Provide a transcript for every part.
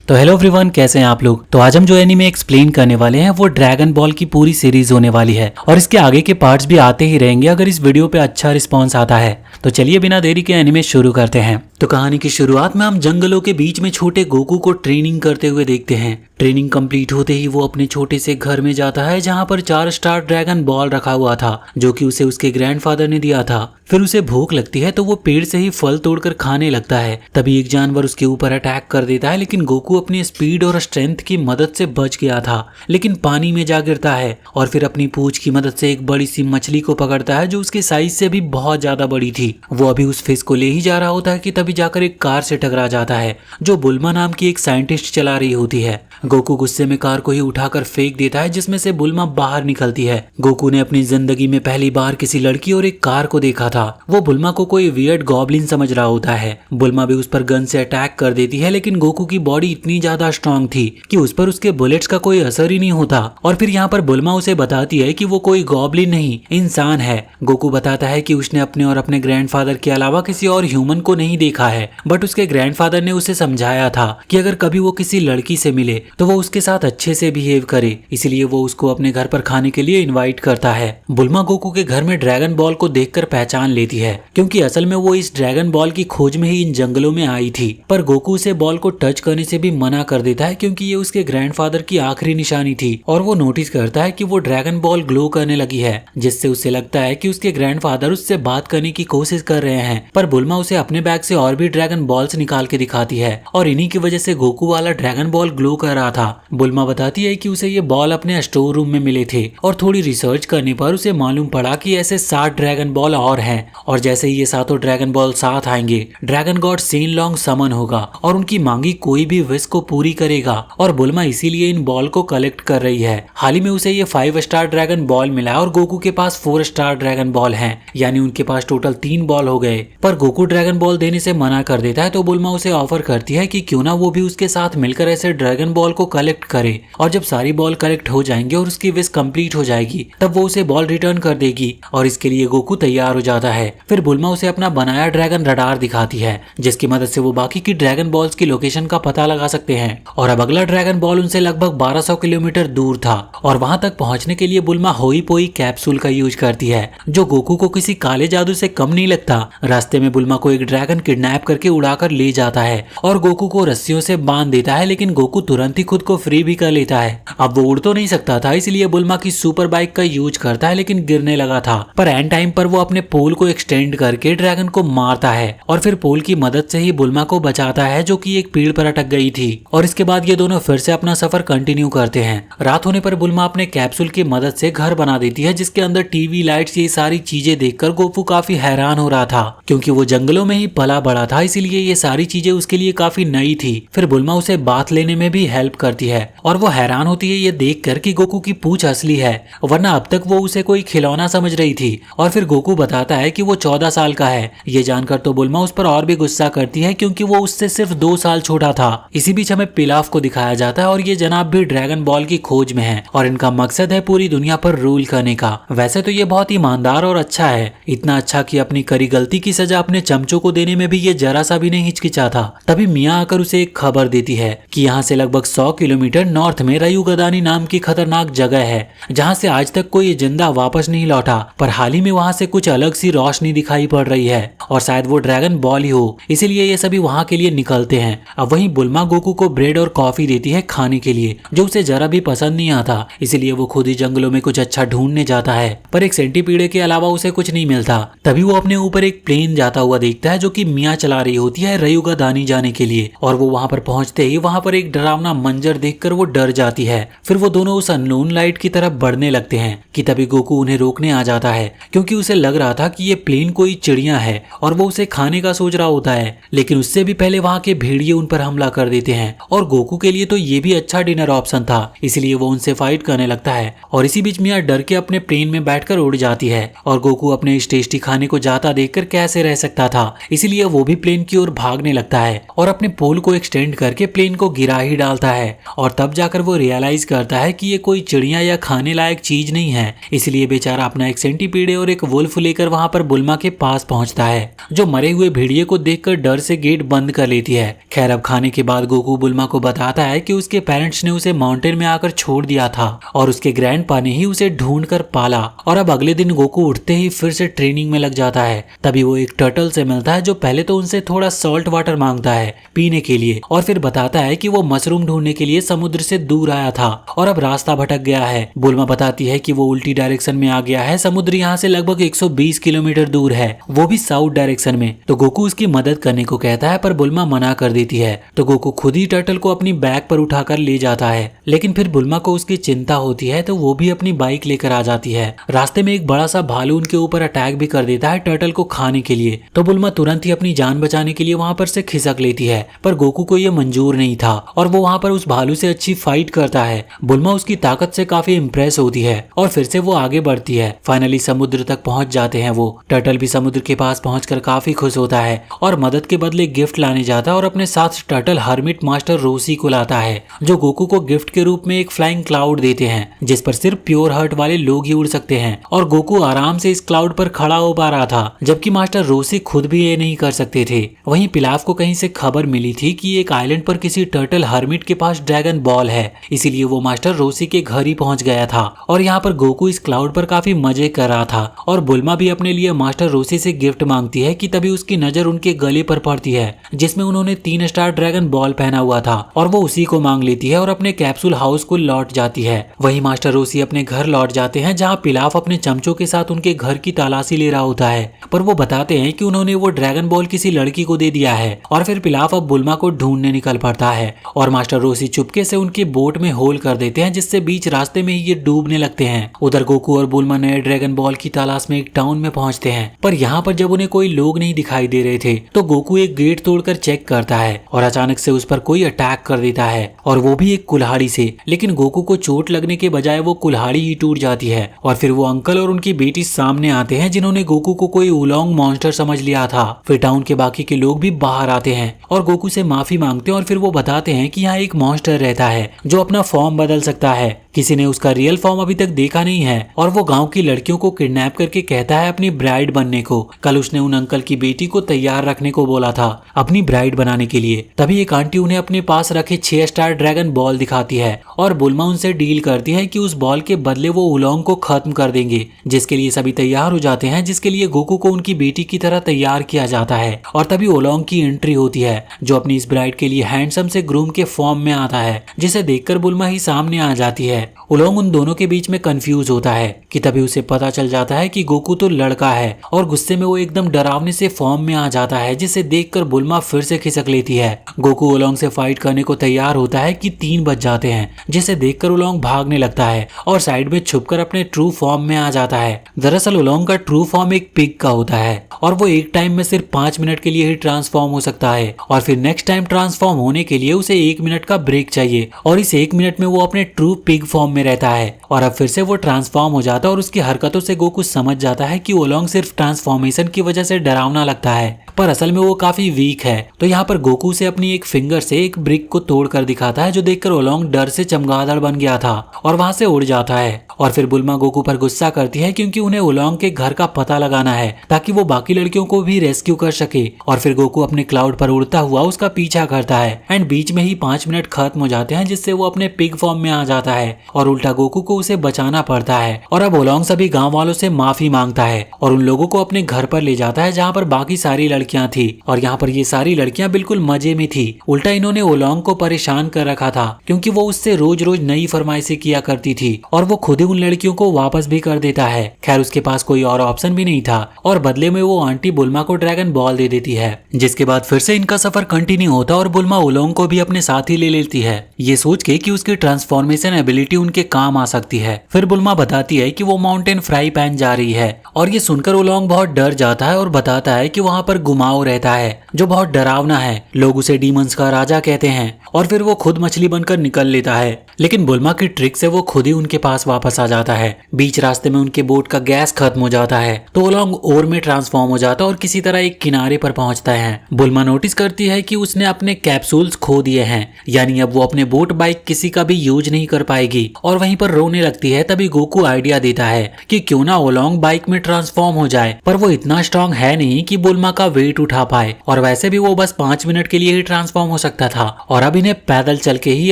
तो hello everyone, कैसे हैं आप लोग। तो आज हम जो एनीमे एक्सप्लेन करने वाले हैं वो ड्रैगन बॉल की पूरी सीरीज होने वाली है और इसके आगे के पार्ट्स भी आते ही रहेंगे अगर इस वीडियो पे अच्छा रिस्पांस आता है। तो चलिए बिना देरी के एनीमे शुरू करते हैं। तो कहानी की शुरुआत में हम जंगलों के बीच में छोटे गोकू को ट्रेनिंग करते हुए देखते हैं। ट्रेनिंग कंप्लीट होते ही वो अपने छोटे से घर में जाता है जहाँ पर 4 स्टार ड्रैगन बॉल रखा हुआ था जो कि उसे उसके ग्रैंडफादर ने दिया था। फिर उसे भूख लगती है तो वो पेड़ से ही फल तोड़कर खाने लगता है। तभी एक जानवर उसके ऊपर अटैक कर देता है, लेकिन गोकू अपनी स्पीड और स्ट्रेंथ की मदद से बच गया था, लेकिन पानी में जा गिरता है और फिर अपनी पूंछ की मदद से एक बड़ी सी मछली को पकड़ता है जो उसके साइज से भी बहुत ज्यादा बड़ी थी। वो अभी उस फिश को ले ही जा रहा होता है कि तभी जाकर एक कार से टकरा जाता है जो बुल्मा नाम की एक साइंटिस्ट चला रही होती है। गोकू गुस्से में कार को ही उठाकर फेंक देता है जिसमें से बुल्मा बाहर निकलती है। गोकू ने अपनी जिंदगी में पहली बार किसी लड़की और एक कार को देखा था। वो बुल्मा को कोई वियर्ड गॉब्लिन समझ रहा होता है। बुल्मा भी उस पर गन से अटैक कर देती है, लेकिन गोकू की बॉडी इतनी ज्यादा स्ट्रांग थी कि उस पर उसके बुलेट्स का कोई असर ही नहीं होता। और फिर यहाँ पर बुल्मा उसे बताती है कि वो कोई गॉब्लिन नहीं, इंसान है। गोकू बताता है कि उसने अपने और अपने ग्रैंडफादर के अलावा किसी और ह्यूमन को नहीं देखा है, बट उसके ग्रैंडफादर ने उसे समझाया था कि अगर कभी वो किसी लड़की से मिले तो वो उसके साथ अच्छे से बिहेव करे, इसलिए वो उसको अपने घर पर खाने के लिए इनवाइट करता है। बुल्मा गोकू के घर में ड्रैगन बॉल को देखकर पहचान लेती है, क्योंकि असल में वो इस ड्रैगन बॉल की खोज में ही इन जंगलों में आई थी। पर गोकू उसे बॉल को टच करने से भी मना कर देता है क्योंकि ये उसके ग्रैंडफादर की आखिरी निशानी थी। और वो नोटिस करता है कि वो ड्रैगन बॉल ग्लो करने लगी है, जिससे उसे लगता है कि उसके ग्रैंडफादर उससे बात करने की कोशिश कर रहे हैं। पर बुल्मा उसे अपने बैग से और भी ड्रैगन बॉल्स निकाल के दिखाती है और इन्हीं की वजह से गोकू वाला ड्रैगन बॉल ग्लो कर रहा था। बुल्मा बताती है कि उसे ये बॉल अपने स्टोर रूम में मिले थे और थोड़ी रिसर्च करने पर उसे मालूम पड़ा कि ऐसे 7 ड्रैगन बॉल और हैं, और जैसे ही ये सातों ड्रैगन बॉल साथ आएंगे ड्रैगन गॉड सेन लॉन्ग समन होगा और उनकी मांगी कोई भी विश को पूरी करेगा। और बुल्मा इसीलिए इन बॉल को कलेक्ट कर रही है। हाल ही में उसे ये 5 स्टार ड्रैगन बॉल मिला और गोकू के पास 4 स्टार ड्रैगन बॉल हैं, यानी उनके पास टोटल 3 बॉल हो गए। पर गोकू ड्रैगन बॉल देने से मना कर देता है, तो बुल्मा उसे ऑफर करती है कि क्यों ना वो भी उसके साथ मिलकर ऐसे ड्रैगन बॉल को कलेक्ट करे, और जब सारी बॉल कलेक्ट हो जाएंगे और उसकी विश कंप्लीट हो जाएगी तब वो उसे बॉल रिटर्न कर देगी। और इसके लिए गोकू तैयार हो जाता है। फिर बुल्मा उसे अपना बनाया ड्रैगन रडार दिखाती है, जिसकी मदद से वो बाकी की ड्रैगन बॉल्स की लोकेशन का पता लगा सकते हैं। और अब अगला ड्रैगन बॉल उनसे लगभग 1200 किलोमीटर दूर था, और वहां तक पहुंचने के लिए बुल्मा होई पोई कैप्सूल का यूज करती है, जो गोकू को किसी काले जादू से कम नहीं लगता। रास्ते में बुल्मा को एक ड्रैगन किडनैप करके उड़ाकर ले जाता है और गोकू को रस्सियों से बांध देता है, लेकिन गोकू तुरंत ही खुद को फ्री भी कर लेता है। अब वो उड़ तो नहीं सकता था, इसलिए बुल्मा की सुपर बाइक का यूज करता है, लेकिन गिरने लगा था। पर एंड टाइम पर वो अपने पोल को एक्सटेंड करके ड्रैगन को मारता है और फिर पोल की मदद से ही बुल्मा को बचाता है, जो कि एक पेड़ पर अटक गई थी। और इसके बाद ये दोनों फिर से अपना सफर कंटिन्यू करते हैं। रात होने पर बुल्मा अपने कैप्सूल की मदद से घर बना देती है, जिसके अंदर टीवी, लाइट्स, ये सारी चीजें देखकर गोकू काफी हैरान हो रहा था, क्योंकि वो जंगलों में ही पला बड़ा था, इसीलिए ये सारी चीजें उसके लिए काफी नई थी। फिर बुल्मा उसे बात लेने में भी हेल्प करती है और वो हैरान होती है ये देखकर कि गोकू की पूंछ असली है, वरना अब तक वो उसे कोई खिलौना समझ रही थी। और फिर गोकू बताता है कि वो 14 साल का है। ये जानकर तो बुल्मा उस पर और भी गुस्सा करती है, क्योंकि वो उससे सिर्फ 2 साल छोटा था। इसी बीच हमें पिलाफ को दिखाया जाता है और ये जनाब भी ड्रैगन बॉल की खोज में है और इनका मकसद है पूरी दुनिया पर रूल करने का। वैसे तो ये बहुत ईमानदार और अच्छा है, इतना अच्छा कि अपनी करी गलती की सजा अपने चमचों को देने में भी ये जरा सा भी नहीं हिचकिचाता। तभी मियाँ आकर उसे एक खबर देती है कि यहाँ से लगभग 100 किलोमीटर नॉर्थ में रयुगदानी नाम की खतरनाक जगह है, जहाँ से आज तक कोई जिंदा वापस नहीं लौटा। पर हाल ही में वहाँ से कुछ अलग सी रोशनी दिखाई पड़ रही है और शायद वो ड्रैगन बॉल ही हो, इसीलिए ये सभी वहाँ के लिए निकलते हैं। अब वहीं बुल्मा गोकू को ब्रेड और कॉफी देती है खाने के लिए, जो उसे जरा भी पसंद नहीं आता, इसीलिए वो खुद ही जंगलों में कुछ अच्छा ढूंढने जाता है। पर एक सेंटीपीड के अलावा उसे कुछ नहीं मिलता। तभी वो अपने ऊपर एक प्लेन जाता हुआ देखता है, जो कि मियाँ चला रही होती है रयुगदानी जाने के लिए। और वो वहाँ पर पहुंचते ही वहाँ पर एक डरावना मंजर देखकर वो डर जाती है। फिर वो दोनों उस अननोन लाइट की तरफ बढ़ने लगते हैं कि तभी गोकू उन्हें रोकने आ जाता है, क्योंकि उसे लग रहा था कि ये प्लेन कोई चिड़िया है और वो उसे खाने का सोच रहा होता है। लेकिन उससे भी पहले वहाँ के भेड़िए उन पर हमला कर देते हैं और गोकू के लिए तो ये भी अच्छा डिनर ऑप्शन था, इसलिए वो उनसे फाइट करने लगता है। और इसी बीच मियाँ डर के अपने प्लेन में बैठकर उड़ जाती है और गोकू अपने इस टेस्टी खाने को जाता देखकर कैसे रह सकता था, इसलिए वो भी प्लेन की ओर भागने लगता है और अपने पोल को एक्सटेंड करके प्लेन को गिरा ही डालता है और तब जाकर वो रियलाइज करता है कि ये कोई चिड़िया या खाने लायक चीज नहीं है। इसलिए बेचारा अपना एक सेंटीपीड और एक वुल्फ लेकर वहां पर बुल्मा के पास पहुंचता है, जो मरे हुए भेड़िए को देखकर डर से गेट बंद कर लेती है। खैर अब खाने के बाद गोकू बुल्मा को बताता है कि उसके पेरेंट्स ने उसे माउंटेन में आकर छोड़ दिया था और उसके ग्रैंडपा ने ही उसे ढूंढ कर पाला। और अब अगले दिन गोकू उठते ही फिर से ट्रेनिंग में लग जाता है। तभी वो एक टर्टल से मिलता है, जो पहले तो उनसे थोड़ा सॉल्ट वाटर मांगता है पीने के लिए और फिर बताता है कि वो मशरूम ढूंढने के लिए समुद्र से दूर आया था और अब रास्ता भटक गया है। बुल्मा बताती है कि वो उल्टी डायरेक्शन में आ गया है, समुद्र यहाँ से लगभग 120 किलोमीटर दूर है, वो भी साउथ डायरेक्शन में। तो गोकू उसकी मदद करने को कहता है पर बुल्मा मना कर देती है। तो गोकू खुद ही टर्टल को अपनी बैग पर उठाकर ले जाता है, लेकिन फिर बुल्मा को उसकी चिंता होती है तो वो भी अपनी बाइक लेकर आ जाती है। रास्ते में एक बड़ा सा भालू उनके ऊपर अटैक भी कर देता है टर्टल को खाने के लिए। तो बुल्मा तुरंत ही अपनी जान बचाने के लिए वहां पर से खिसक लेती है, पर गोकू को ये मंजूर नहीं था और वो वहां पर उस भालू से अच्छी फाइट करता है। बुल्मा उसकी ताकत से काफी इम्प्रेस होती है और फिर से वो आगे बढ़ती है। फाइनली समुद्र तक पहुंच जाते हैं वो। टर्टल भी समुद्र के पास पहुंचकर काफी खुश होता है और मदद के बदले गिफ्ट लाने जाता है और अपने साथ टर्टल हर्मिट मास्टर रोसी को लाता है, जो गोकू को गिफ्ट के रूप में एक फ्लाइंग क्लाउड देते हैं जिस पर सिर्फ प्योर हार्ट वाले लोग ही उड़ सकते हैं। और गोकू आराम से इस क्लाउड पर खड़ा हो पा रहा था, जबकि मास्टर रोसी खुद भी ये नहीं कर सकते थे। वहीं पिलाफ को कहीं से खबर मिली थी कि एक आइलैंड पर किसी टर्टल हर्मिट के पास ड्रैगन बॉल है, इसीलिए वो मास्टर रोसी के घर ही पहुंच गया था और यहाँ पर गोकू इस क्लाउड पर काफी मजे कर रहा था। और बुल्मा भी अपने लिए मास्टर रोसी से गिफ्ट मांगती है कि तभी उसकी नजर उनके गले पर पड़ती है जिसमें उन्होंने 3 स्टार ड्रैगन बॉल पहना हुआ था और वो उसी को मांग लेती है और अपने कैप्सूल हाउस को लौट जाती है। वहीं मास्टर रोसी अपने घर लौट जाते हैं, जहाँ पिलाफ अपने चमचों के साथ उनके घर की तलाशी ले रहा होता है, पर वो बताते हैं कि उन्होंने वो ड्रैगन बॉल किसी लड़की को दे दिया है। और फिर पिलाफ अब बुल्मा को ढूंढने निकल पड़ता है और मास्टर रोसी चुपके से उनके बोट में होल कर देते हैं, जिससे बीच रास्ते में ही ये डूबने लगते हैं। उधर गोकू और बुल्मा नए ड्रैगन बॉल की तलाश में एक टाउन में पहुंचते हैं, पर यहाँ पर जब उन्हें कोई लोग नहीं दिखाई दे रहे थे तो गोकू एक गेट तोड़कर चेक करता है और अचानक से उस पर कोई अटैक कर देता है और वो भी एक कुल्हाड़ी से। लेकिन गोकू को चोट लगने के बजाय वो कुल्हाड़ी ही टूट जाती है और फिर वो अंकल और उनकी बेटी सामने आते हैं, जिन्होंने गोकू को कोई उलोंग मॉन्स्टर समझ लिया था। फिर टाउन के बाकी के लोग भी बाहर आते हैं और गोकू से माफी मांगते हैं और फिर वो बताते हैं कि यहाँ एक मॉन्स्टर रहता है जो अपना फॉर्म बदल सकता है। किसी ने उसका रियल फॉर्म अभी तक देखा नहीं है और वो गांव की लड़कियों को किडनैप करके कहता है अपनी ब्राइड बनने को। कल उसने उन अंकल की बेटी को तैयार रखने को बोला था अपनी ब्राइड बनाने के लिए। तभी एक आंटी उन्हें अपने पास रखे 6 स्टार ड्रैगन बॉल दिखाती है और बुल्मा उनसे डील करती है कि उस बॉल के बदले वो उलोंग को खत्म कर देंगे, जिसके लिए सभी तैयार हो जाते हैं, जिसके लिए गोकू को उनकी बेटी की तरह तैयार किया जाता है। और तभी ओलोंग की एंट्री होती है, जो अपनी इस ब्राइड के लिए हैंडसम से ग्रूम के फॉर्म में आता है, जिसे देखकर बुल्मा ही सामने आ जाती है। ओलोंग उन दोनों के बीच में कंफ्यूज होता है कि तभी उसे पता चल जाता है कि गोकू तो लड़का है और गुस्से में वो एकदम डरावने से फॉर्म में आ जाता है, जिसे देखकर बुल्मा फिर से खिसक लेती है। गोकू ओलोंग से फाइट करने को तैयार होता है कि 3 बज जाते हैं, जिसे देखकर ओलोंग भागने लगता है और साइड में छुपकर अपने ट्रू फॉर्म में आ जाता है। दरअसल ओलोंग का ट्रू फॉर्म एक पिग का होता है और वो एक टाइम में सिर्फ 5 मिनट के लिए ही ट्रांसफॉर्म हो सकता है और फिर नेक्स्ट टाइम ट्रांसफॉर्म होने के लिए उसे 1 मिनट का ब्रेक चाहिए और इस 1 मिनट में वो अपने ट्रू पिग फॉर्म में रहता है और अब फिर से वो ट्रांसफॉर्म हो जाता है और उसकी हरकतों से गोकू समझ जाता है कि ओलोंग सिर्फ ट्रांसफॉर्मेशन की वजह से डरावना लगता है, पर असल में वो काफी वीक है। तो यहाँ पर गोकू से अपनी एक फिंगर से एक ब्रिक को तोड़ कर दिखाता है, जो देखकर ओलोंग डर से चमगादड़ बन गया था और वहां से उड़ जाता है। और फिर बुल्मा गोकू पर गुस्सा करती है क्योंकि उन्हें ओलोंग के घर का पता लगाना है ताकि वो बाकी लड़कियों को भी रेस्क्यू कर सके। और फिर गोकू अपने क्लाउड पर उड़ता हुआ उसका पीछा करता है एंड बीच में ही 5 मिनट खत्म हो जाते हैं, जिससे वो अपने पिग फॉर्म में आ जाता है और उल्टा गोकू को उसे बचाना पड़ता है। और अब ओलोंग सभी गाँव वालों से माफी मांगता है और उन लोगों को अपने घर पर ले जाता है जहाँ पर बाकी सारी लड़कियां थी और यहाँ पर ये सारी लड़कियां बिल्कुल मजे में थी। उल्टा इन्होंने ओलोंग को परेशान कर रखा था क्योंकि वो उससे रोज रोज नई फरमाइशें किया करती थी और वो खुद ही उन लड़कियों को वापस भी कर देता है। खैर उसके पास कोई और ऑप्शन भी नहीं था और बदले में वो आंटी बुल्मा को ड्रैगन बॉल दे देती है, जिसके बाद फिर से इनका सफर कंटिन्यू होता और बुल्मा ओलोंग को भी अपने साथ ही ले लेती है, ये सोच के कि उसकी ट्रांसफॉर्मेशन एबिलिटी उनके काम आ सकती है। फिर बुल्मा बताती है कि वो माउंटेन फ्राई पैन जा रही है और ये सुनकर ओलोंग बहुत डर जाता है और बताता है कि वहाँ पर गुमाओ रहता है जो बहुत डरावना है। लोग उसे डीमंस का राजा कहते हैं और फिर वो खुद मछली बनकर निकल लेता है। लेकिन बुल्मा की ट्रिक से वो खुद ही उनके पास वापस आ जाता है। बीच रास्ते में उनके बोट का गैस खत्म हो जाता है तो ओलोंग ओर में ट्रांसफॉर्म हो जाता है और किसी तरह एक किनारे पर पहुंचता है। बुल्मा नोटिस करती है कि उसने अपने कैप्सूल्स खो दिए हैं, यानी अब वो अपने बोट बाइक किसी का भी यूज नहीं कर पाएगी और वहीं पर रोने लगती है। तभी गोकू आइडिया देता है कि क्यों ना ओलोंग बाइक में ट्रांसफॉर्म हो जाए, पर वो इतना स्ट्रांग है नहीं कि बुल्मा का वेट उठा पाए और वैसे भी वो बस 5 मिनट के लिए ही ट्रांसफॉर्म हो सकता था और अब इन्हें पैदल चल के ही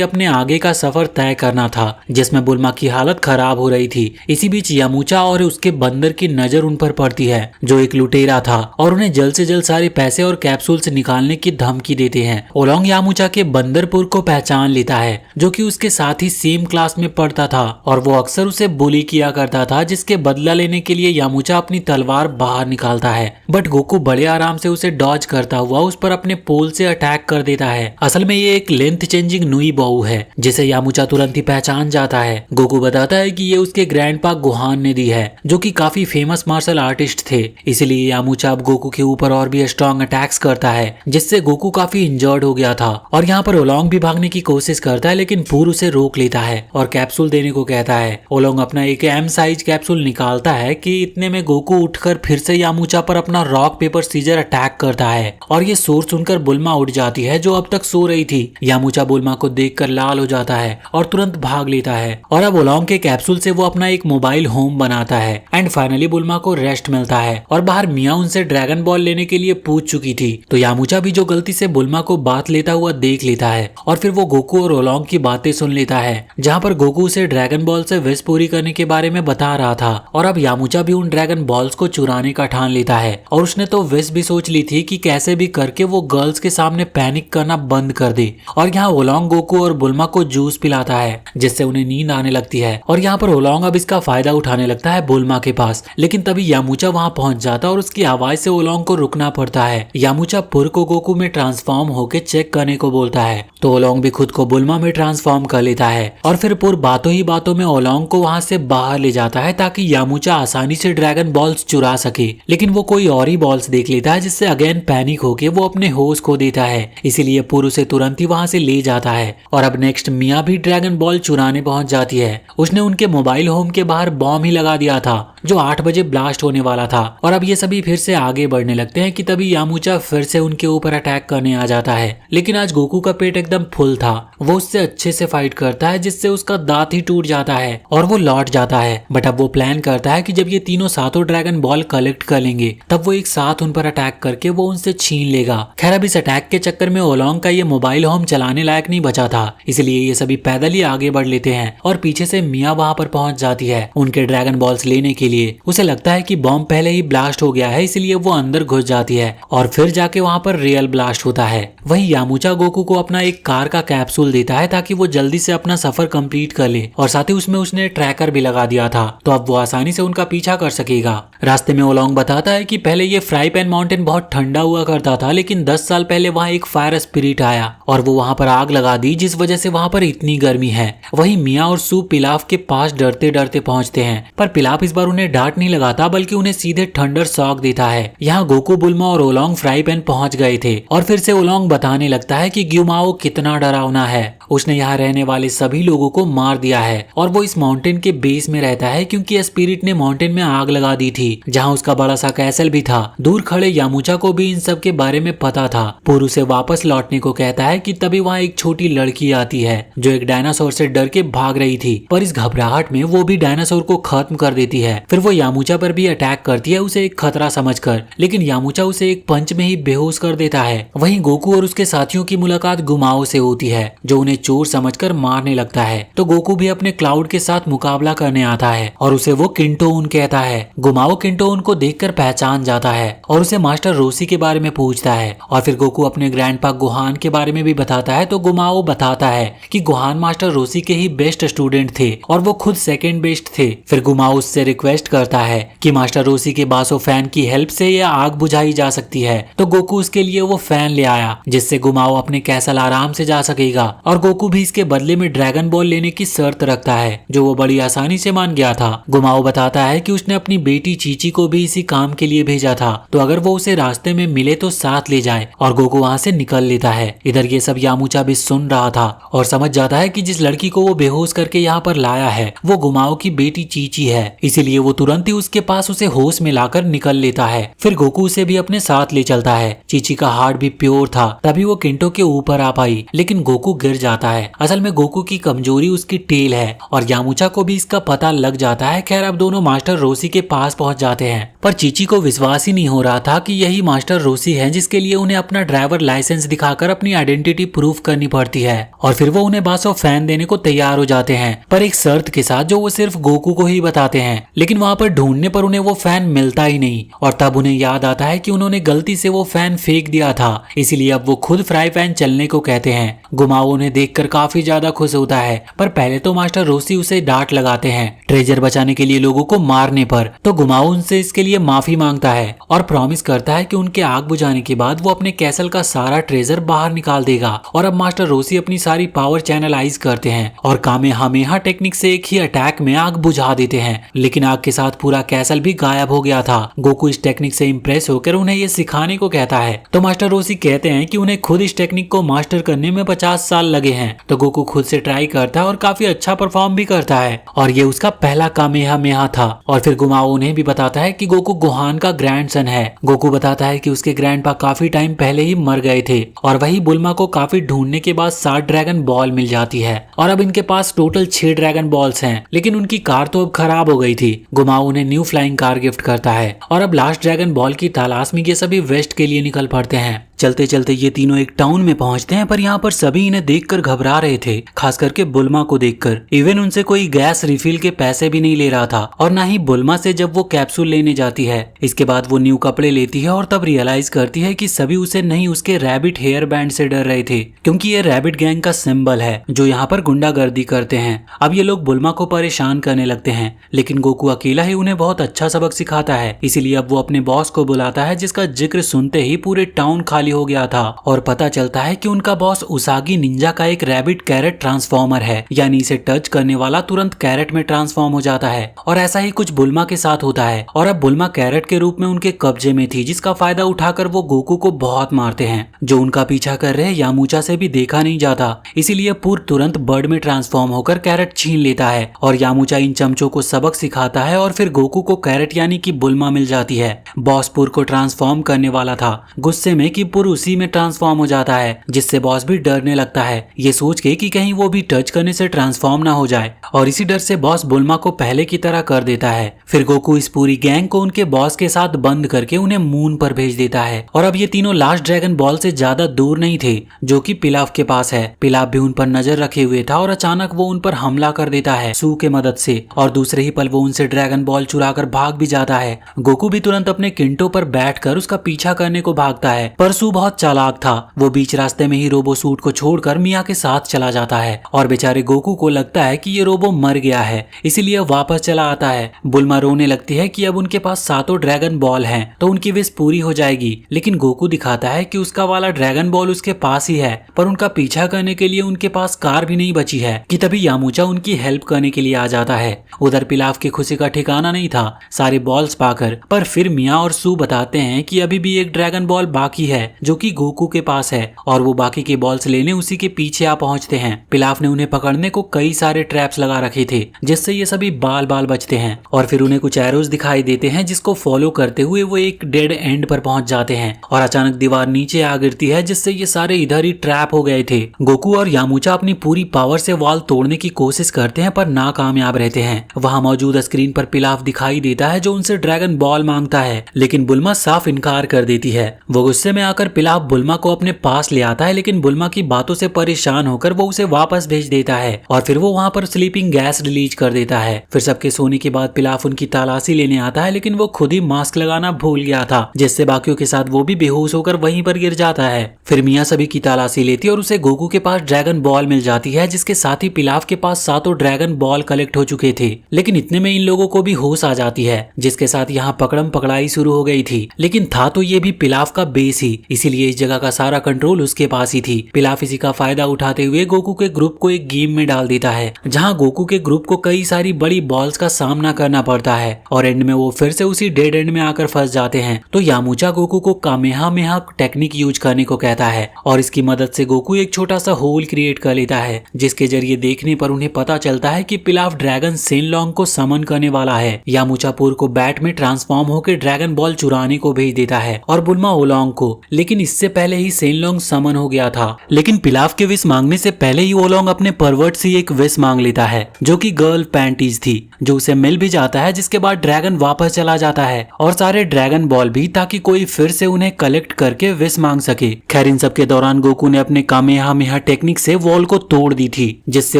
अपने आगे का सफर तय करना था, जिसमें बुल्मा की हालत खराब हो रही थी। इसी बीच यामूचा और उसके बंदर की नजर उन पर पड़ती है जो एक लुटेरा था और उन्हें जल्द से जल्द सारे पैसे और कैप्सूल से निकालने की धमकी देते हैं। ओलोंग यामूचा के बंदरपुर को पहचान लेता है जो कि उसके साथ ही सेम क्लास में पढ़ता था और वो अक्सर उसे बुली किया करता था, जिसके बदला लेने के लिए यामूचा अपनी तलवार बाहर निकालता है। बट गोकू बड़े आराम से उसे डॉज करता हुआ उस पर अपने पोल से अटैक कर देता है। असल में ये एक लेंथ चेंजिंग नुई बहू है जिसे यामूचा तुरंत ही पहचान जाता है। गोकू बताता है कि ये उसके ग्रैंडपा गुहान ने दी है जो कि काफी फेमस मार्शल आर्टिस्ट थे, इसलिए यामूचा अब गोकू के ऊपर और भी स्ट्रॉन्ग अटैक्स करता है जिससे गोकू काफी इंजर्ड हो गया था। और यहाँ पर ओलोंग भी भागने की कोशिश करता है लेकिन पूर उसे रोक लेता है और कैप्सूल देने को कहता है। ओलोंग अपना एक एम साइज कैप्सूल निकालता है कि इतने में गोकू उठकर फिर से यामूचा पर अपना रॉक पेपर सीजर अटैक करता है और ये शोर सुनकर बुल्मा उठ जाती है जो अब तक सो रही थी। यामूचा बुल्मा को देखकर लाल हो जाता है और तुरंत भाग लेता है और अब ओलोंग के कैप्सूल से वो अपना एक मोबाइल होम बनाता है एंड फाइनली बुल्मा को रेस्ट मिलता है। और बाहर मिया उनसे ड्रैगन बॉल लेने के लिए पूछ चुकी थी तो यामूचा भी जो गलती से बुल्मा को बात लेता हुआ देख लेता है और फिर वो गोकू और ओलोंग की बातें सुन लेता है, जहाँ पर गोकू उसे ड्रैगन बॉल से विश पूरी करने के बारे में बता रहा था और अब यामूचा भी उन ड्रैगन बॉल्स को चुराने का ठान लेता है और उसने तो विश भी सोच ली थी कि कैसे भी करके वो गर्ल्स के सामने पैनिक करना बंद कर दे। और यहाँ ओलोंग गोकू और बुल्मा को जूस पिलाता है जिससे उन्हें नींद आने लगती है और यहाँ पर ओलोंग अब इसका फायदा उठाने लगता है बुल्मा के पास। लेकिन तभी यामूचा वहाँ पहुंच जाता और उसकी आवाज से ओलोंग को रुकना पड़ता है। यामूचा पुर को गोकू में ट्रांसफॉर्म होकर चेक करने को बोलता है तो ओलोंग भी खुद को बुल्मा में ट्रांसफॉर्म कर लेता है और फिर पुर बातों ही बातों में ओलोंग को वहाँ से बाहर ले जाता है ताकि यामूचा आसानी से ड्रैगन बॉल्स चुरा सके। लेकिन वो कोई और ही बॉल्स देख लेता है जिससे अगेन पैनिक होके वो अपने होश खो देता है, इसीलिए पुर उसे तुरंत ही वहाँ से ले जाता है। और अब नेक्स्ट मिया भी ड्रैगन बॉल चुराने पहुंच जाती है। उसने उनके मोबाइल होम के बाहर बॉम्ब ही लगा दिया था जो 8 बजे ब्लास्ट होने वाला था और अब ये सभी फिर से आगे बढ़ने लगते हैं कि तभी यामूचा फिर से उनके ऊपर अटैक करने आ जाता है। लेकिन आज गोकू का पेट एकदम फुल था, वो उससे अच्छे से फाइट करता है जिससे उसका दांत ही टूट जाता है और वो लौट जाता है। बट अब वो प्लान करता है कि जब ये तीनों सातों ड्रैगन बॉल कलेक्ट कर लेंगे तब वो एक साथ उन पर अटैक करके वो उनसे छीन लेगा। खैर अब इस अटैक के चक्कर में ओलोंग का ये मोबाइल होम चलाने लायक नहीं बचा था, इसलिए ये सभी पैदल ही आगे बढ़ लेते हैं और पीछे से मिया वहाँ पर पहुंच जाती है उनके ड्रैगन बॉल्स लेने के लिए। उसे लगता है कि बॉम्ब पहले ही ब्लास्ट हो गया है, इसलिए वो अंदर घुस जाती है और फिर जाके वहाँ पर रियल ब्लास्ट होता है। वहीं यामूचा गोकू को अपना एक कार का कैप्सूल देता है ताकि वो जल्दी से अपना सफर कंप्लीट कर ले और साथ ही उसमें उसने ट्रैकर भी लगा दिया था तो अब वो आसानी से उनका पीछा कर सकेगा। रास्ते में ओलोंग बताता है कि पहले ये फ्राई पैन माउंटेन बहुत ठंडा हुआ करता था लेकिन 10 साल पहले वहाँ एक फायर स्पिरिट आया और वो वहाँ पर आग लगा दी जिस वजह से वहाँ पर इतनी गर्मी है। वहीं मिया और सू पिलाफ के पास डरते डरते पहुँचते हैं पर पिलाफ इस बार उन्हें डांट नहीं लगाता बल्कि उन्हें सीधे थंडर शॉक देता है। यहाँ गोकू बुल्मा और ओलोंग फ्राई पैन पहुँच गए थे और फिर से ओलोंग बताने लगता है कि ग्युमाओ कितना डरावना है, उसने यहाँ रहने वाले सभी लोगों को मार दिया है और वो इस माउंटेन के बेस में रहता है क्योंकि स्पिरिट ने माउंटेन में आग लगा दी थी जहाँ उसका बड़ा सा कैसल भी था। दूर खड़े यामूचा को भी इन सब के बारे में पता था। पुरु से वापस लौटने को कहता है कि तभी वहाँ एक छोटी लड़की आती है जो एक डायनासोर से डर के भाग रही थी, पर इस घबराहट में वो भी डायनासोर को खत्म कर देती है। फिर वो यामूचा पर भी अटैक करती है उसे एक खतरा समझकर, लेकिन यामूचा उसे एक पंच में ही बेहोश कर देता है। वहीं गोकू और उसके साथियों की मुलाकात गुमाओ से होती है जो उन्हें चोर समझकर मारने लगता है, तो गोकू भी अपने क्लाउड के साथ मुकाबला करने आता है और उसे वो किंटोन कहता है। गुमाओ किंटोन को देखकर पहचान जाता है और उसे मास्टर रोसी के बारे में पूछता है और फिर गोकू अपने ग्रैंडपा गुहान के बारे में भी बताता है। तो गुमाओ बताता है कि गुहान मास्टर रोसी के ही बेस्ट स्टूडेंट थे और वो खुद सेकंड बेस्ट थे। फिर गुमाओ उससे रिक्वेस्ट करता है कि मास्टर रोसी के बासो फैन की हेल्प से ये आग बुझाई जा सकती है, तो गोकू उसके लिए वो फैन ले आया जिससे गुमाओ अपने कैसल आराम से जा सकेगा और गोकू भी इसके बदले में ड्रैगन बॉल लेने की शर्त रखता है जो वो बड़ी आसानी से मान गया था। गुमाओ बताता है कि उसने अपनी बेटी चीची को भी इसी काम के लिए भेजा था, तो अगर वो उसे रास्ते में मिले तो साथ ले जाए और गोकू वहाँ से निकल लेता है। इधर ये सब यामुचा भी सुन रहा था और समझ जाता है कि जिस लड़की को वो बेहोश करके यहाँ पर लाया है वो गुमाओ की बेटी चीची है। इसीलिए वो तुरंत ही उसके पास उसे होश में लाकर निकल लेता है। फिर गोकू उसे भी अपने साथ ले चलता है। चीची का हार्ट भी प्योर था, तभी वो किंटो के ऊपर आ पाई, लेकिन गोकू गिर जाता है। असल में गोकू की कमजोरी उसकी टेल है और यामुचा को भी इसका पता लग जाता है। खैर अब दोनों मास्टर रोसी के पास पहुंच जाते हैं, पर चीची को विश्वास ही नहीं हो रहा था कि यही मास्टर रोसी है जिसके लिए उन्हें अपना ड्राइवर लाइसेंस दिखाकर अपनी आइडेंटिटी प्रूफ करनी पड़ती है। और फिर वो उन्हें बासो फैन देने को तैयार हो जाते हैं, पर एक शर्त के साथ जो वो सिर्फ गोकू को ही बताते हैं। लेकिन वहाँ पर ढूंढने पर उन्हें वो फैन मिलता ही नहीं और तब उन्हें याद आता है कि उन्होंने गलती से वो फैन फेंक दिया था। इसीलिए अब वो खुद फ्राई पैन चलने को कहते हैं। गुमाओ उन्हें देखकर काफी ज्यादा खुश होता है, पर पहले तो मास्टर रोसी उसे डांट लगाते हैं ट्रेजर बचाने के लिए लोगों को मारने पर। तो गुमाओ उनसे इसके लिए माफी मांगता है और प्रॉमिस करता है कि उनके आग बुझाने के बाद वो अपने कैसल का सारा ट्रेजर बाहर निकाल देगा। और अब मास्टर रोसी अपनी सारी पावर चैनलाइज करते हैं और कामेहामेहा टेक्निक से एक ही अटैक में आग बुझा देते हैं। लेकिन आग के साथ पूरा कैसल भी गायब हो गया था। गोकू इस टेक्निक से इम्प्रेस होकर उन्हें ये सिखाने को कहता है। तो मास्टर रोसी कहते हैं कि उन्हें खुद इस टेक्निक को मास्टर करने में 50 साल लगे हैं। तो गोकू खुद से ट्राई करता है और काफी अच्छा परफॉर्म भी करता है और ये उसका पहला कामेहामेहा था। और फिर गुमाओ उन्हें भी बताता है कि गोकू गोहान का ग्रैंडसन है। गोकू बताता है कि उसके ग्रैंडपा काफी टाइम पहले ही मर गए थे और वही बुल्मा को काफी ढूंढने के बाद 7 ड्रैगन बॉल मिल जाती है और अब इनके पास टोटल 6 ड्रैगन बॉल्स हैं। लेकिन उनकी कार तो अब खराब हो गई थी। गुमाओ उन्हें न्यू फ्लाइंग कार गिफ्ट करता है और अब लास्ट ड्रैगन बॉल की तलाश में ये सभी वेस्ट के लिए निकल पड़ते हैं। चलते चलते ये तीनों एक टाउन में पहुंचते हैं, पर यहाँ पर सभी इन्हें देखकर घबरा रहे थे, खास करके बुल्मा को देखकर। इवन उनसे कोई गैस रिफिल के पैसे भी नहीं ले रहा था और ना ही बुल्मा से जब वो कैप्सूल लेने जाती है। इसके बाद वो न्यू कपड़े लेती है और तब रियलाइज करती है कि सभी उसे नहीं उसके रैबिट हेयर बैंड से डर रहे थे, क्योंकि ये रैबिट गैंग का सिंबल है जो यहाँ पर गुंडागर्दी करते हैं। अब ये लोग बुल्मा को परेशान करने लगते हैं, लेकिन गोकू अकेला ही उन्हें बहुत अच्छा सबक सिखाता है। इसीलिए अब वो अपने बॉस को बुलाता है, जिसका जिक्र सुनते ही पूरे टाउन खाली हो गया था और पता चलता है कि उनका बॉस उसागी निंजा का एक रैबिट कैरेट ट्रांसफॉर्मर है, यानी इसे टच करने वाला तुरंत कैरेट में ट्रांसफॉर्म हो जाता है। और ऐसा ही कुछ बुल्मा के साथ होता है और अब बुल्मा कैरेट के रूप में उनके कब्जे में थी, जिसका फायदा उठाकर वो गोकू को बहुत मारते हैं। जो उनका पीछा कर रहे यामुचा से भी देखा नहीं जाता, इसीलिए पूर तुरंत बर्ड में ट्रांसफॉर्म होकर कैरेट छीन लेता है और यामुचा इन चमचों को सबक सिखाता है और फिर गोकू को कैरेट यानी कि बुल्मा मिल जाती है। बॉस पुर को ट्रांसफॉर्म करने वाला था, गुस्से में कि पुर उसी में ट्रांसफॉर्म हो जाता है, जिससे बॉस भी डरने लगता है, ये सोच के कि कहीं वो भी टच करने से ट्रांसफॉर्म ना हो जाए। और इसी डर से बॉस बुल्मा को पहले की तरह कर देता है। फिर गोकू इस पूरी गैंग को उनके बॉस के साथ बंद करके उन्हें मून पर भेज देता है। और अब ये तीनों लास्ट ड्रैगन बॉल से ज्यादा दूर नहीं थे, जो कि पिलाव के पास है। पिलाव भी उन पर नजर रखे हुए था और अचानक वो उन पर हमला कर देता है सू के मदद से, और दूसरे ही पल वो उनसे ड्रैगन बॉल चुराकर भाग भी जाता है। गोकू भी तुरंत अपने किंटो पर बैठकर उसका पीछा करने को भागता है, पर सू बहुत चालाक था। वो बीच रास्ते में ही रोबो सूट को छोड़कर मिया के साथ चला जाता है और बेचारे गोकू को लगता है कि ये रोबो मर गया है, इसीलिए वापस चला आता है। बुल्मा रोने लगती है कि अब उनके पास 7 ड्रैगन बॉल हैं, तो उनकी विश पूरी हो जाएगी। लेकिन गोकू दिखाता है कि उसका वाला ड्रैगन बॉल उसके पास ही है, पर उनका पीछा करने के लिए उनके पास कार भी नहीं बची है कि तभी यामुचा उनकी हेल्प करने के लिए आ जाता है। उधर पिलाव की खुशी का ठिकाना नहीं था सारे बॉल्स पाकर, पर फिर मिया और सू बताते हैं कि अभी भी एक ड्रैगन बॉल बाकी है जो कि गोकू के पास है और वो बाकी के बॉल्स लेने उसी के पीछे आ पहुंचते हैं। पिलाव ने उन्हें पकड़ने को कई सारे ट्रैप्स लगा रखे थे, जिससे ये सभी बाल बाल बचते हैं और फिर उन्हें कुछ एरोज दिखाई देते हैं, जिसको फॉलो करते हुए वो एक डेड एंड पर पहुंच जाते हैं और अचानक दीवार नीचे आ गिरती है, जिससे ये सारे इधर ही ट्रैप हो गए थे। गोकू और यामुचा अपनी पूरी पावर से वॉल तोड़ने की कोशिश करते हैं, पर नाकामयाब रहते हैं। वहां मौजूद स्क्रीन पर पिलाव दिखाई देता है, जो उनसे ड्रैगन बॉल मांगता है, लेकिन बुल्मा साफ इनकार कर देती है। वो गुस्से में आकर पिलाव बुल्मा को अपने पास ले आता है, लेकिन बुल्मा की बातों से परेशान होकर वो उसे वापस भेज देता है और फिर वो वहां पर स्लीपिंग गैस रिलीज कर देता है। फिर सबके सोने के बाद पिलाव उनकी तलाशी लेने आता है, लेकिन वो खुद ही मास्क लगाना भूल गया था, जिससे बाकियों के साथ वो भी बेहोश होकर वहीं पर गिर जाता है। फिर मिया सभी की तलाशी लेती है और उसे गोकू के पास ड्रैगन बॉल मिल जाती है, जिसके साथ ही पिलाव के पास 7 ड्रैगन बॉल कलेक्ट हो चुके थे। लेकिन इतने में इन लोगों को भी होश आ जाती है, जिसके साथ यहाँ पकड़म पकड़ाई शुरू हो गई थी। लेकिन था तो ये भी पिलाव का बेस ही, इसीलिए इस जगह का सारा कंट्रोल उसके पास ही थी। पिलाफ इसी का फायदा उठाते हुए गोकू के ग्रुप को एक गेम में डाल देता है जहां गोकू के ग्रुप को कई सारी बड़ी बॉल्स का सामना करना पड़ता है और एंड में वो फिर से उसी डेड एंड में आकर फंस जाते हैं। तो यामुचा गोकू को कामेहामेहा टेक्निक यूज करने को कहता है और इसकी मदद से गोकू एक छोटा सा होल क्रिएट कर लेता है जिसके जरिए देखने पर उन्हें पता चलता है कि पिलाफ ड्रैगन सेनलोंग को समन करने वाला है। यामुचा पूर को बैट में ट्रांसफॉर्म होकर ड्रैगन बॉल चुराने को भेज देता है और बुल्मा ओलोंग को, लेकिन इससे पहले ही सेनलोंग समन हो गया था। लेकिन पिलाफ के विश मांगने से पहले ही ओलोंग अपने परवर्ट से एक विश मांग लेता है जो कि गर्ल पैंटीज थी, जो उसे मिल भी जाता है, जिसके बाद ड्रैगन वापस चला जाता है और सारे ड्रैगन बॉल भी, ताकि कोई फिर से उन्हें कलेक्ट करके विश मांग सके। खैर इन सब के दौरान गोकू ने अपने कामेहामेहा टेक्निक से वॉल को तोड़ दी थी जिससे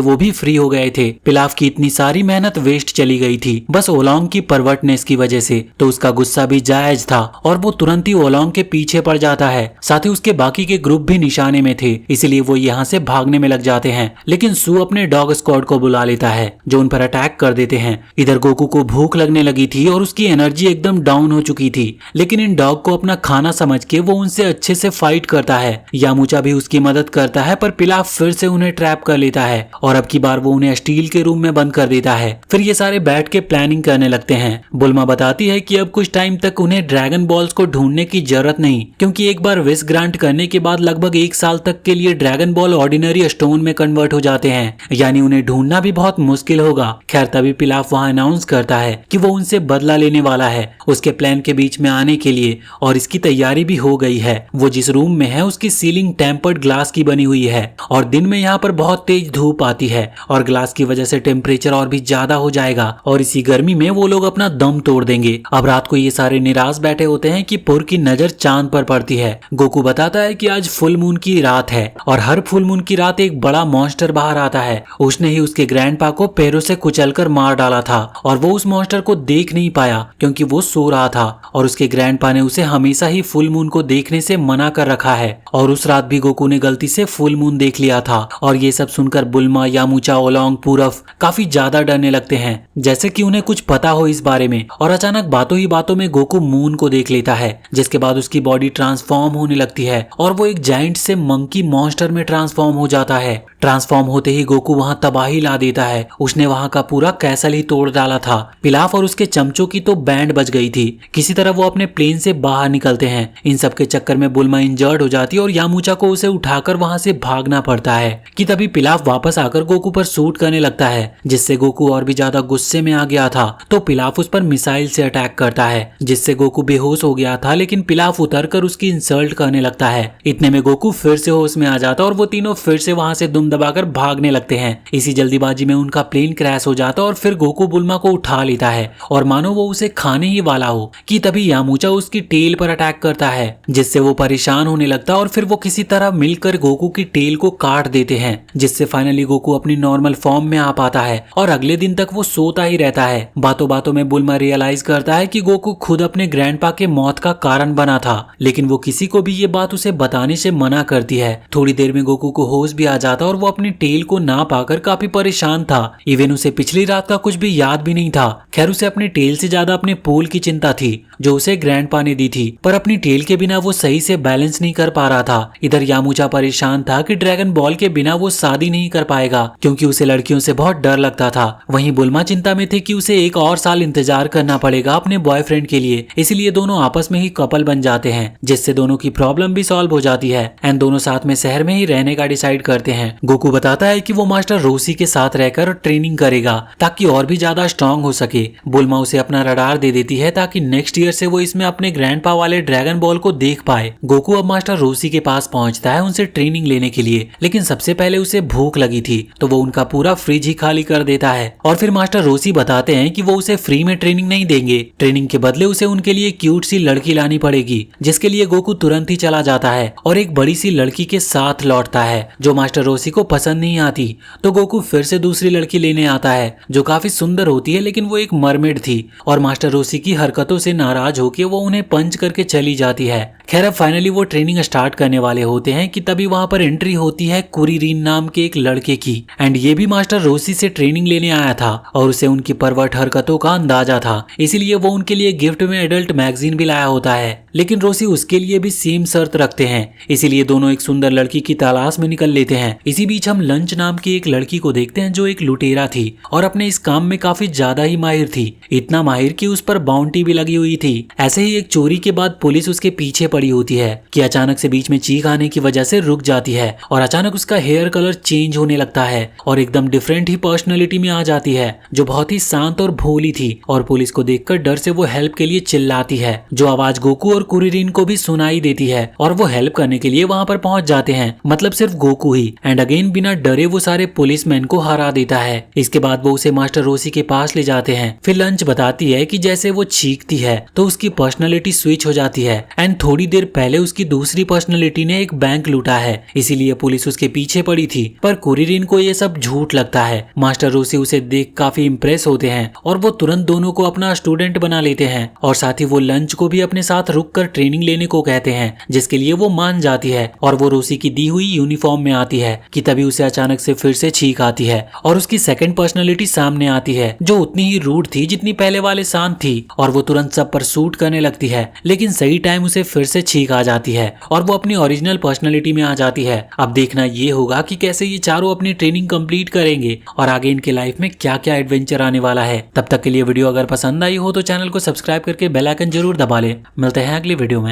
वो भी फ्री हो गए थे। पिलाफ की इतनी सारी मेहनत वेस्ट चली गई थी बस ओलोंग की परवर्टनेस की वजह से, तो उसका गुस्सा भी जायज था और वो तुरंत ही ओलोंग के पीछे पड़ जाता है। साथ ही उसके बाकी के ग्रुप भी निशाने में थे, इसलिए वो यहाँ से भागने में लग जाते हैं। लेकिन सू अपने डॉग स्क्वाड को बुला लेता है जो उन पर अटैक कर देते हैं। इधर गोकू को भूख लगने लगी थी और उसकी एनर्जी एकदम डाउन हो चुकी थी, लेकिन इन डॉग को अपना खाना समझ के वो उनसे अच्छे से फाइट करता है। यामुचा भी उसकी मदद करता है पर पिलाफ फिर से उन्हें ट्रैप कर लेता है और अब की बार वो उन्हें स्टील के रूम में बंद कर देता है। फिर ये सारे बैठ के प्लानिंग करने लगते हैं। बुल्मा बताती है कि अब कुछ टाइम तक उन्हें ड्रैगन बॉल्स को ढूंढने की जरूरत नहीं, क्योंकि एक बार विश ग्रांट करने के बाद लगभग 1 साल तक के लिए ड्रैगन बॉल ऑर्डिनरी स्टोन में कन्वर्ट हो जाते हैं, यानी उन्हें ढूंढना भी बहुत मुश्किल होगा। खैर तभी पिलाफ वहां अनाउंस करता है कि वो उनसे बदला लेने वाला है उसके प्लान के बीच में आने के लिए, और इसकी तैयारी भी हो गई है। वो जिस रूम में है उसकी सीलिंग टेम्पर्ड ग्लास की बनी हुई है और दिन में यहाँ पर बहुत तेज धूप आती है और ग्लास की वजह से टेम्परेचर और भी ज्यादा हो जाएगा और इसी गर्मी में वो लोग अपना दम तोड़ देंगे। अब रात को ये सारे निराश बैठे होते हैं कि पुर की नजर चांद पर पड़ती है। गोकू बताता है कि आज फुल मून की रात है और हर फुल मून की रात एक बड़ा मॉन्स्टर बाहर आता है। उसने ही उसके ग्रैंडपा को पैरों से कुचलकर मार डाला था और वो उस मॉन्स्टर को देख नहीं पाया क्योंकि वो सो रहा था और उसके ग्रैंडपा ने उसे हमेशा ही फुल मून को देखने से मना कर रखा है और उस रात भी गोकू ने गलती से फुल मून देख लिया था। और ये सब सुनकर बुल्मा, यामुचा, ओलोंग, पूरफ काफी ज्यादा डरने लगते हैं जैसे कि उन्हें कुछ पता हो इस बारे में। और अचानक बातों ही बातों में गोकू मून को देख लेता है जिसके बाद उसकी बॉडी ट्रांसफॉर्म होने लगती है और वो एक जायंट से मंकी मॉन्स्टर में ट्रांसफॉर्म हो जाता है। ट्रांसफॉर्म होते ही गोकू वहां तबाही ला देता है। उसने वहां का पूरा कैसल ही तोड़ डाला था। पिलाफ और उसके चमचों की तो बैंड बज गई थी। किसी तरह वो अपने प्लेन से बाहर निकलते हैं। इन सब के चक्कर में बुल्मा इंजर्ड हो जाती है और यामुचा को उसे उठाकर वहां से भागना पड़ता है कि तभी पिलाफ वापस आकर गोकू पर शूट करने लगता है जिससे गोकू और भी ज्यादा गुस्से में आ गया था। तो पिलाफ उस पर मिसाइल से अटैक करता है जिससे गोकू बेहोश हो गया था, लेकिन पिलाफ उतरकर उसकी इंसल्ट करने लगता है। इतने में गोकू फिर से होश में आ जाता और वो तीनों फिर से वहां से दुम दबाकर भागने लगते हैं। इसी जल्दीबाजी में उनका प्लेन क्रैश हो जाता और फिर गोकू बुल्मा को उठा लेता है और मानो वो उसे खाने ही वाला हो कि तभी यामुचा उसकी टेल पर अटैक करता है जिससे वो परेशान होने लगता और फिर वो किसी तरह मिलकर गोकू की टेल को काट देते हैं जिससे फाइनली गोकू अपनी नॉर्मल फॉर्म में आ पाता है और अगले दिन तक वो सोता ही रहता है। बातों बातों में बुल्मा रियलाइज करता है कि गोकू खुद अपने ग्रैंडपा के मौत का कारण बना था, लेकिन वो किसी को भी ये बात उसे बताने से मना करती है। थोड़ी देर में गोकू को होश भी आ जाता और वो अपनी टेल को ना पाकर काफी परेशान था। इवन उसे पिछली रात का कुछ भी याद भी नहीं था। खैर उसे अपनी टेल से ज्यादा अपने पोल की चिंता थी जो उसे ग्रैंडपा ने दी थी, पर अपनी टेल के बिना वो सही से बैलेंस नहीं कर पा रहा था। इधर यामुचा परेशान था कि ड्रैगन बॉल के बिना वो शादी नहीं कर पाएगा क्योंकि उसे लड़कियों से बहुत डर लगता था। वहीं बुल्मा चिंता में थे कि उसे 1 और साल इंतजार करना पड़ेगा अपने बॉयफ्रेंड के लिए, इसलिए दोनों आपस में ही कपल बन जाते हैं जिससे दोनों की प्रॉब्लम भी सॉल्व हो जाती है एंड दोनों साथ में शहर में ही रहने का डिसाइड करते हैं। गोकू बताता है कि वो मास्टर रोसी के साथ रहकर ट्रेनिंग करेगा ताकि और भी ज्यादा स्ट्रांग हो सके। बुल्मा उसे अपना रडार दे देती है ताकि नेक्स्ट ईयर से वो इसमें अपने ग्रैंडपा वाले ड्रैगन बॉल को देख पाए। गोकू अब मास्टर रोसी के पास पहुंचता है उनसे ट्रेनिंग लेने के लिए, लेकिन सबसे पहले उसे भूख लगी थी तो वो उनका पूरा फ्रिज ही खाली कर देता है। और फिर मास्टर रोसी बताते हैं कि वो उसे फ्री में ट्रेनिंग नहीं देंगे, ट्रेनिंग के बदले उसे उनके लिए क्यूट सी लड़की लानी पड़ेगी, जिसके लिए गोकू तुरंत ही चला जाता है और एक बड़ी सी लड़की के साथ लौटता है जो मास्टर रोसी को पसंद नहीं आती। तो गोकू फिर से दूसरी लड़की लेने आता है जो काफी सुंदर होती है, लेकिन वो एक मरमेड थी और मास्टर रोसी की हरकतों से नाराज होकर वो उन्हें पंच करके चली जाती है। खैर अब फाइनली वो ट्रेनिंग स्टार्ट करने वाले होते हैं कि तभी वहां पर एंट्री होती है कुरिरीन नाम के एक लड़के की। एंड ये भी मास्टर रोसी से ट्रेनिंग लेने आया था और उसे उनकी परवट हरकतों का अंदाजा था, इसीलिए वो उनके लिए गिफ्ट में एडल्ट मैगजीन भी लाया होता है। लेकिन रोसी उसके लिए भी सेम शर्त रखते हैं, इसीलिए दोनों एक सुंदर लड़की की तलाश में निकल लेते हैं। इसी बीच हम लंच नाम की एक लड़की को देखते हैं जो एक लुटेरा थी और अपने इस काम में काफी ज्यादा ही माहिर थी, इतना माहिर कि उस पर बाउंटी भी लगी हुई थी। ऐसे ही एक चोरी के बाद पुलिस उसके पीछे पड़ी होती है कि अचानक से बीच में चीख आने की वजह से रुक जाती है और अचानक उसका हेयर कलर चेंज होने लगता है और एकदम डिफरेंट ही पर्सनैलिटी में आ जाती है जो बहुत ही शांत और भोली थी। और पुलिस को देखकर डर से वो हेल्प के लिए चिल्लाती है, जो आवाज गोकू और कुरिरीन को भी सुनाई देती है और वो हेल्प करने के लिए वहां पर पहुंच जाते हैं, मतलब सिर्फ गोकू ही। एंड अगेन बिना डरे वो सारे पुलिसमैन को हरा देता है। इसके बाद वो उसे मास्टर रोसी के पास ले जाते हैं। फिर लंच बताती है कि जैसे वो चीखती है तो उसकी पर्सनैलिटी स्विच हो जाती है एंड थोड़ी देर पहले उसकी दूसरी पर्सनैलिटी ने एक बैंक लूटा है, इसीलिए पुलिस उसके पीछे पड़ी थी। पर कुरिरीन को ये सब झूठ लगता है। मास्टर रोसी उसे देख काफी इम्प्रेस होते हैं और वो तुरंत दोनों को अपना स्टूडेंट बना लेते हैं और साथ ही वो लंच को भी अपने साथ रुक कर ट्रेनिंग लेने को कहते हैं, जिसके लिए वो मान जाती है और वो रोसी की दी हुई यूनिफॉर्म में आती है कि तभी उसे अचानक से फिर से छींक आती है और उसकी सेकंड पर्सनैलिटी सामने आती है जो उतनी ही रूड थी जितनी पहले वाले शांत थी और वो तुरंत सब पर सूट करने लगती है। लेकिन सही टाइम उसे फिर से छींक आ जाती है और वो अपनी ओरिजिनल पर्सनैलिटी में आ जाती है। अब देखना ये होगा कि कैसे ये चारों अपनी ट्रेनिंग कंप्लीट करेंगे और आगे इनके लाइफ में क्या क्या एडवेंचर आने वाला है। तब तक के लिए वीडियो अगर पसंद आई हो तो चैनल को सब्सक्राइब करके बेल आइकन जरूर दबा ले। मिलते हैं अगली वीडियो में।